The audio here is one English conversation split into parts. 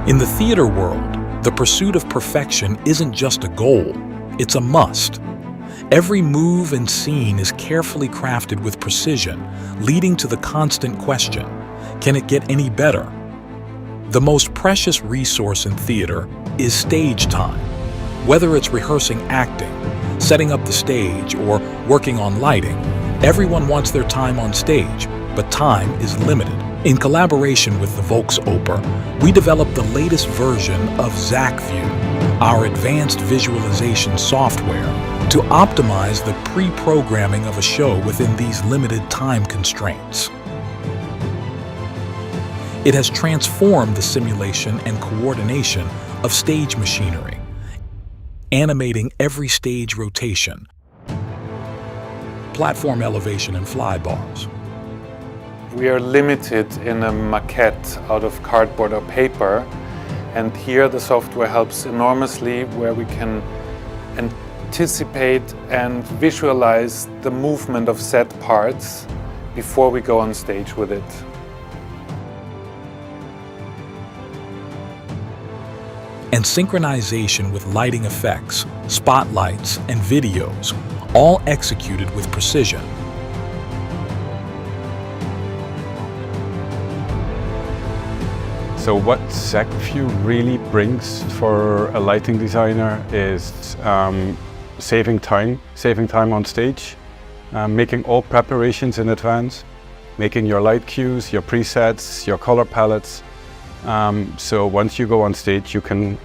In the theater world, the pursuit of perfection isn't just a goal, it's a must. Every move and scene is carefully crafted with precision, leading to the constant question, can it get any better? The most precious resource in theater is stage time. Whether it's rehearsing acting, setting up the stage, or working on lighting, everyone wants their time on stage, but time is limited. In collaboration with the Volksoper, we developed the latest version of zacview, our advanced visualization software, to optimize the pre-programming of a show within these limited time constraints. It has transformed the simulation and coordination of stage machinery, animating every stage rotation, platform elevation and flybars. We are limited in a maquette out of cardboard or paper, and here the software helps enormously, where we can anticipate and visualize the movement of set parts before we go on stage with it. And synchronization with lighting effects, spotlights, and videos, all executed with precision. So what zacview really brings for a lighting designer is saving time on stage, making all preparations in advance, making your light cues, your presets, your color palettes. So once you go on stage, you can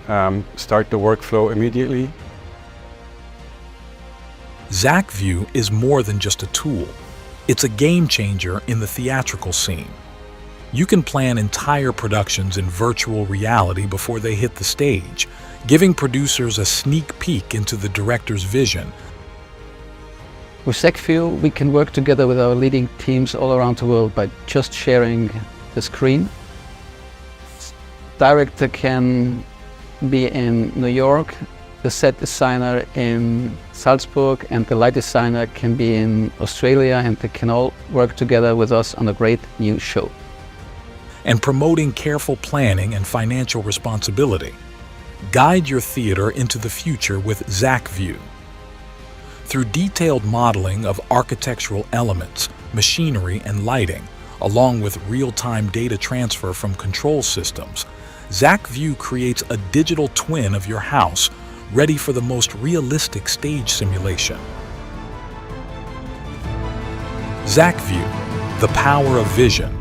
start the workflow immediately. zacview is more than just a tool. It's a game changer in the theatrical scene. You can plan entire productions in virtual reality before they hit the stage, giving producers a sneak peek into the director's vision. With zacview, we can work together with our leading teams all around the world by just sharing the screen. Director can be in New York, the set designer in Salzburg, and the light designer can be in Australia, and they can all work together with us on a great new show. And promoting careful planning and financial responsibility. Guide your theater into the future with zacview. Through detailed modeling of architectural elements, machinery, and lighting, along with real-time data transfer from control systems, zacview creates a digital twin of your house, ready for the most realistic stage simulation. zacview, the power of vision.